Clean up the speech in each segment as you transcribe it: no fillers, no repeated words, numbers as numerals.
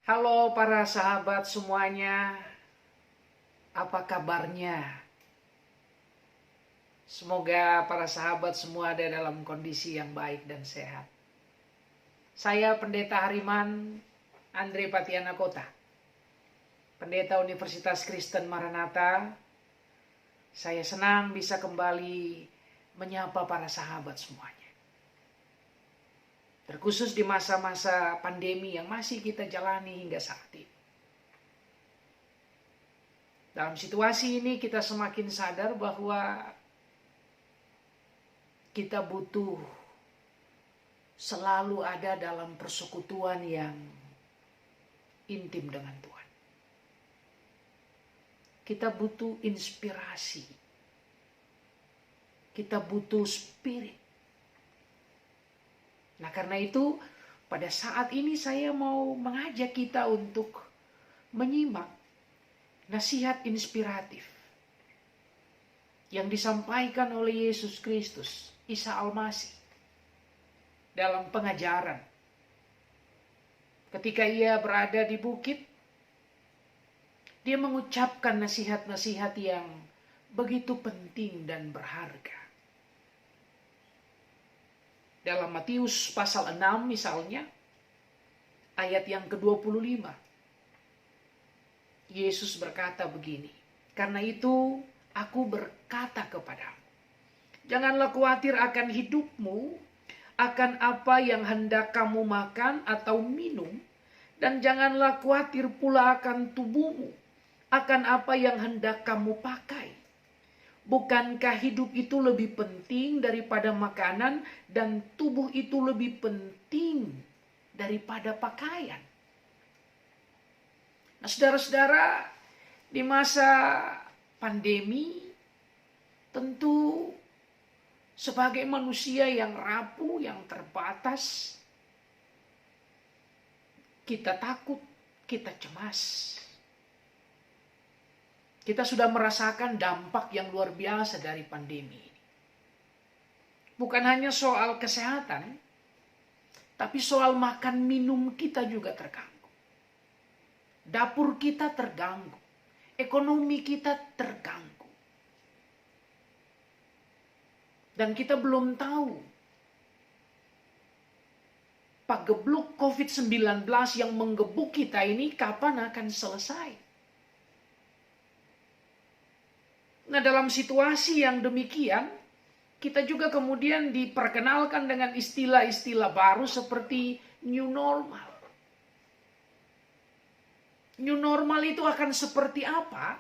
Halo para sahabat semuanya, apa kabarnya? Semoga para sahabat semua ada dalam kondisi yang baik dan sehat. Saya Pendeta Hariman Andre Patiana Kota, Pendeta Universitas Kristen Maranatha. Saya senang bisa kembali menyapa para sahabat semuanya. Terkhusus di masa-masa pandemi yang masih kita jalani hingga saat ini. Dalam situasi ini kita semakin sadar bahwa kita butuh selalu ada dalam persekutuan yang intim dengan Tuhan. Kita butuh inspirasi. Kita butuh spirit. Nah, karena itu pada saat ini saya mau mengajak kita untuk menyimak nasihat inspiratif yang disampaikan oleh Yesus Kristus, Isa Al-Masih, dalam pengajaran. Ketika ia berada di bukit, dia mengucapkan nasihat-nasihat yang begitu penting dan berharga. Dalam Matius pasal 6 misalnya, ayat yang ke-25. Yesus berkata begini, "Karena itu aku berkata kepadamu, janganlah khawatir akan hidupmu, akan apa yang hendak kamu makan atau minum, dan janganlah khawatir pula akan tubuhmu, akan apa yang hendak kamu pakai. Bukankah hidup itu lebih penting daripada makanan dan tubuh itu lebih penting daripada pakaian?" Nah, saudara-saudara, di masa pandemi, tentu sebagai manusia yang rapuh, yang terbatas, kita takut, kita cemas. Kita sudah merasakan dampak yang luar biasa dari pandemi ini. Bukan hanya soal kesehatan, tapi soal makan minum kita juga terganggu. Dapur kita terganggu. Ekonomi kita terganggu. Dan kita belum tahu pagebluk COVID-19 yang menggebuk kita ini kapan akan selesai. Nah, dalam situasi yang demikian, kita juga kemudian diperkenalkan dengan istilah-istilah baru seperti new normal. New normal itu akan seperti apa?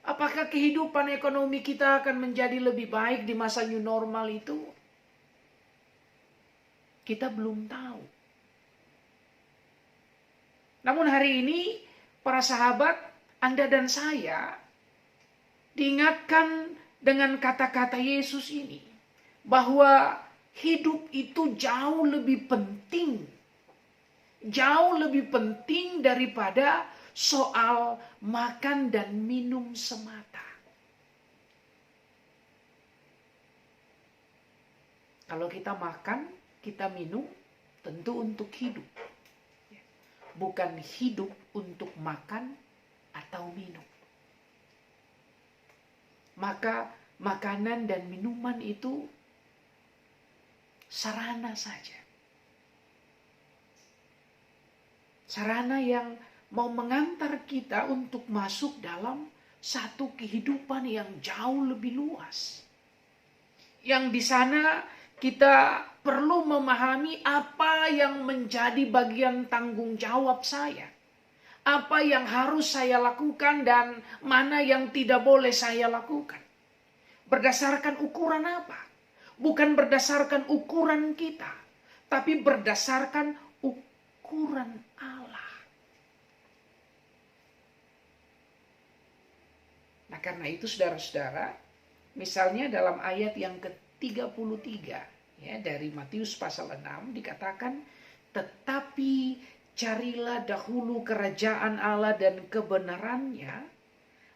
Apakah kehidupan ekonomi kita akan menjadi lebih baik di masa new normal itu? Kita belum tahu. Namun hari ini, para sahabat, Anda dan saya diingatkan dengan kata-kata Yesus ini, bahwa hidup itu jauh lebih penting. Jauh lebih penting daripada soal makan dan minum semata. Kalau kita makan, kita minum, tentu untuk hidup. Bukan hidup untuk makan atau minum. Maka makanan dan minuman itu sarana saja. Sarana yang mau mengantar kita untuk masuk dalam satu kehidupan yang jauh lebih luas. Yang di sana kita perlu memahami apa yang menjadi bagian tanggung jawab saya. Apa yang harus saya lakukan dan mana yang tidak boleh saya lakukan. Berdasarkan ukuran apa? Bukan berdasarkan ukuran kita, tapi berdasarkan ukuran Allah. Nah, karena itu saudara-saudara, misalnya dalam ayat yang ke-33 ya, dari Matius pasal 6 dikatakan, "Tetapi carilah dahulu kerajaan Allah dan kebenarannya,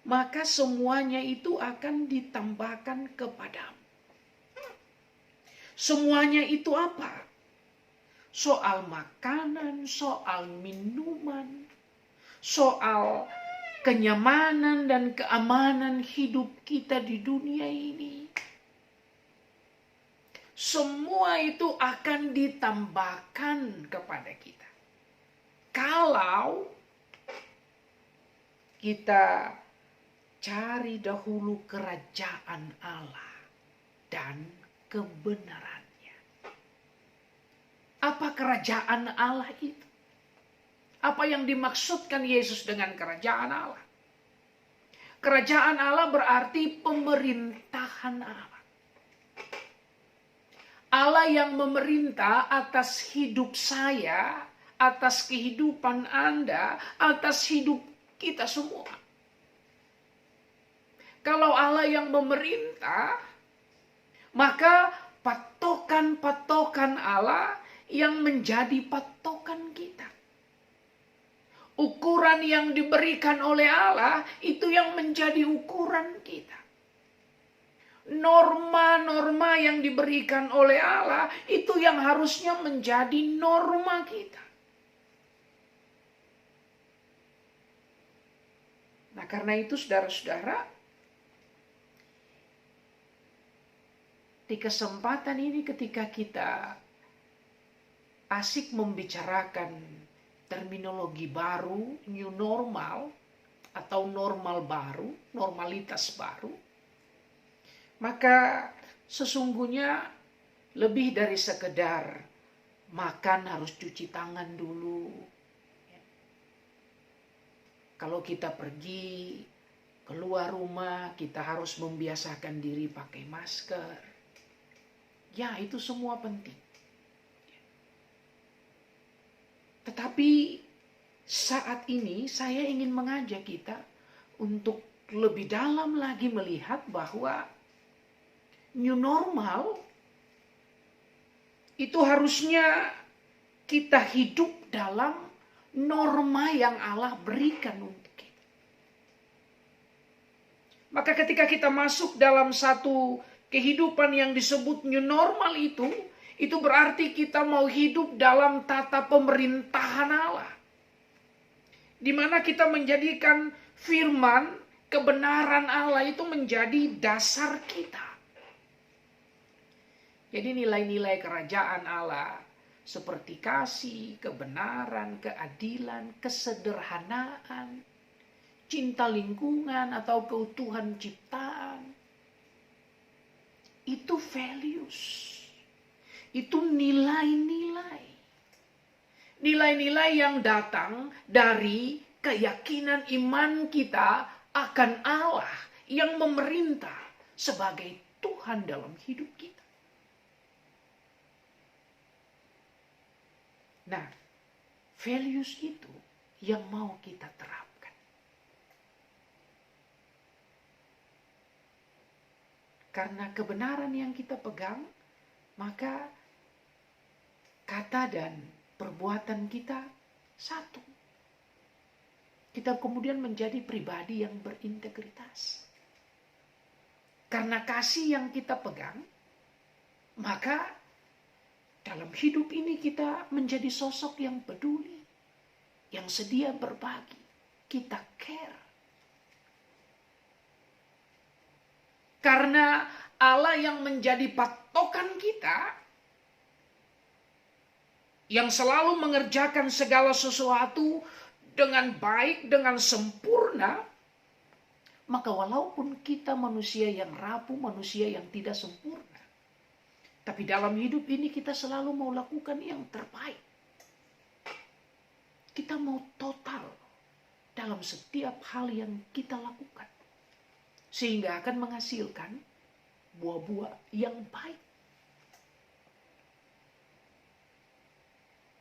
maka semuanya itu akan ditambahkan kepadamu." Semuanya itu apa? soal makanan, soal minuman, soal kenyamanan dan keamanan hidup kita di dunia ini. Semua itu akan ditambahkan kepada kita. Kalau kita cari dahulu kerajaan Allah dan kebenarannya. Apa kerajaan Allah itu? Apa yang dimaksudkan Yesus dengan kerajaan Allah? Kerajaan Allah berarti pemerintahan Allah. Allah yang memerintah atas hidup saya, atas kehidupan Anda, atas hidup kita semua. Kalau Allah yang memerintah, maka patokan-patokan Allah yang menjadi patokan kita. Ukuran yang diberikan oleh Allah itu yang menjadi ukuran kita. Norma-norma yang diberikan oleh Allah itu yang harusnya menjadi norma kita. Nah, karena itu saudara-saudara, di kesempatan ini ketika kita asik membicarakan terminologi baru, new normal, atau normal baru, normalitas baru, maka sesungguhnya lebih dari sekedar makan harus cuci tangan dulu. Kalau kita pergi keluar rumah, kita harus membiasakan diri pakai masker. Ya, itu semua penting. Tetapi saat ini saya ingin mengajak kita untuk lebih dalam lagi melihat bahwa new normal itu harusnya kita hidup dalam norma yang Allah berikan untuk kita. Maka ketika kita masuk dalam satu kehidupan yang disebut new normal itu berarti kita mau hidup dalam tata pemerintahan Allah. Di mana kita menjadikan firman, kebenaran Allah itu menjadi dasar kita. Jadi nilai-nilai kerajaan Allah seperti kasih, kebenaran, keadilan, kesederhanaan, cinta lingkungan atau keutuhan ciptaan. Itu values. Itu nilai-nilai. Nilai-nilai yang datang dari keyakinan iman kita akan Allah yang memerintah sebagai Tuhan dalam hidup kita. Nah, values itu yang mau kita terapkan. Karena kebenaran yang kita pegang, maka kata dan perbuatan kita satu. Kita kemudian menjadi pribadi yang berintegritas. Karena kasih yang kita pegang, maka dalam hidup ini kita menjadi sosok yang peduli, yang sedia berbagi. Kita care. Karena Allah yang menjadi patokan kita, yang selalu mengerjakan segala sesuatu dengan baik, dengan sempurna, maka walaupun kita manusia yang rapuh, manusia yang tidak sempurna, tapi dalam hidup ini kita selalu mau lakukan yang terbaik. Kita mau total dalam setiap hal yang kita lakukan. Sehingga akan menghasilkan buah-buah yang baik.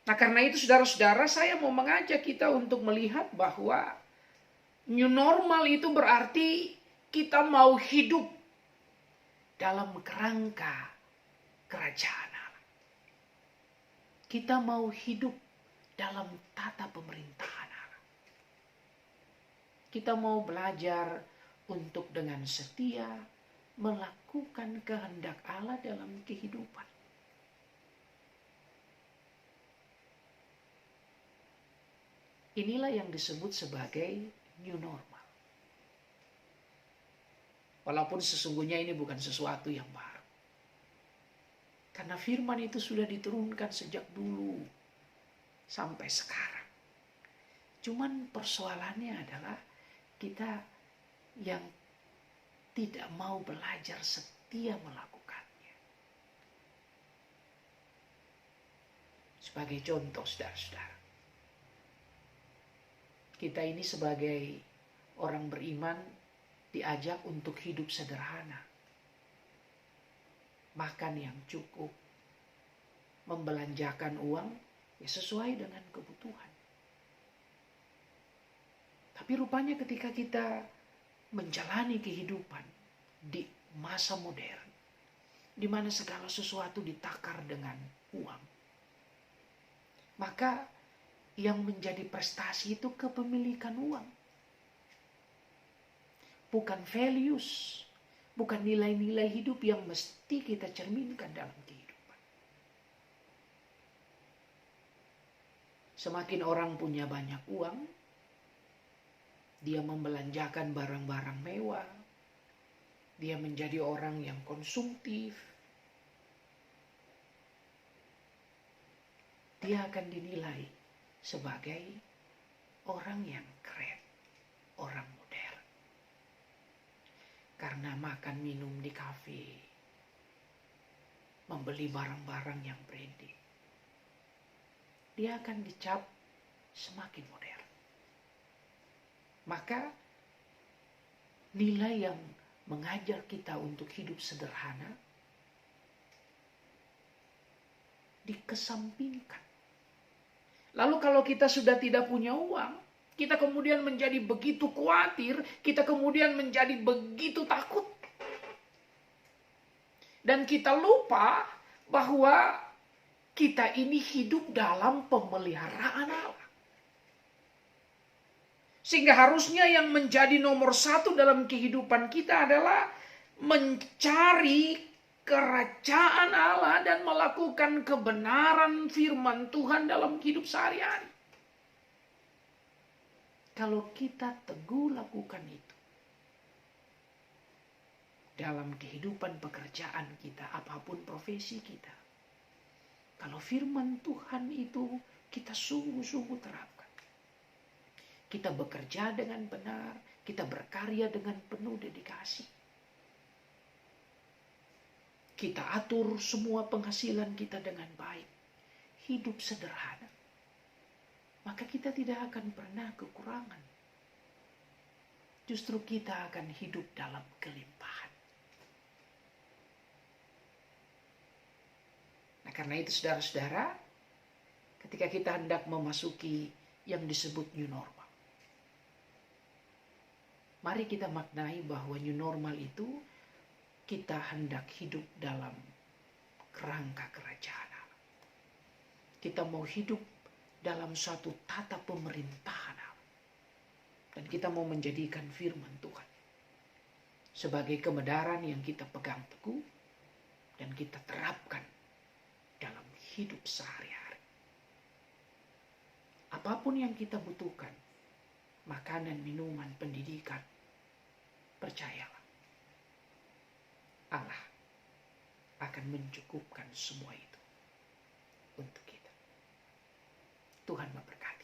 Nah, karena itu saudara-saudara, saya mau mengajak kita untuk melihat bahwa new normal itu berarti kita mau hidup dalam kerangka kerajaan Allah. Kita mau hidup dalam tata pemerintahan Allah. Kita mau belajar untuk dengan setia melakukan kehendak Allah dalam kehidupan. Inilah yang disebut sebagai new normal. Walaupun sesungguhnya ini bukan sesuatu yang baru. Karena firman itu sudah diturunkan sejak dulu sampai sekarang. Cuman persoalannya adalah kita yang tidak mau belajar setia melakukannya. Sebagai contoh, saudara-saudara, kita ini sebagai orang beriman diajak untuk hidup sederhana. Makan yang cukup, membelanjakan uang ya sesuai dengan kebutuhan. Tapi rupanya ketika kita menjalani kehidupan di masa modern, di mana segala sesuatu ditakar dengan uang, maka yang menjadi prestasi itu kepemilikan uang. Bukan values, bukan nilai-nilai hidup yang mesti kita cerminkan dalam kehidupan. Semakin orang punya banyak uang, dia membelanjakan barang-barang mewah, dia menjadi orang yang konsumtif, dia akan dinilai sebagai orang yang keren, orang modern. Karena makan minum di kafe, membeli barang-barang yang branding, dia akan dicap semakin modern. Maka nilai yang mengajar kita untuk hidup sederhana dikesampingkan. Lalu kalau kita sudah tidak punya uang, kita kemudian menjadi begitu khawatir, kita kemudian menjadi begitu takut. Dan kita lupa bahwa kita ini hidup dalam pemeliharaan Allah. Sehingga harusnya yang menjadi nomor satu dalam kehidupan kita adalah mencari kerajaan Allah dan melakukan kebenaran firman Tuhan dalam hidup sehari-hari. Kalau kita teguh lakukan itu dalam kehidupan pekerjaan kita, apapun profesi kita, kalau firman Tuhan itu kita sungguh-sungguh terapkan, kita bekerja dengan benar, kita berkarya dengan penuh dedikasi, kita atur semua penghasilan kita dengan baik, hidup sederhana, maka kita tidak akan pernah kekurangan. Justru kita akan hidup dalam kelimpahan. Nah, karena itu saudara-saudara, ketika kita hendak memasuki yang disebut new normal, mari kita maknai bahwa new normal itu kita hendak hidup dalam kerangka kerajaan Allah. Kita mau hidup dalam suatu tata pemerintahan Allah. Dan kita mau menjadikan firman Tuhan sebagai kebenaran yang kita pegang teguh dan kita terapkan dalam hidup sehari-hari. Apapun yang kita butuhkan, makanan, minuman, pendidikan, percayalah, Allah akan mencukupkan semua itu untuk kita. Tuhan memberkati.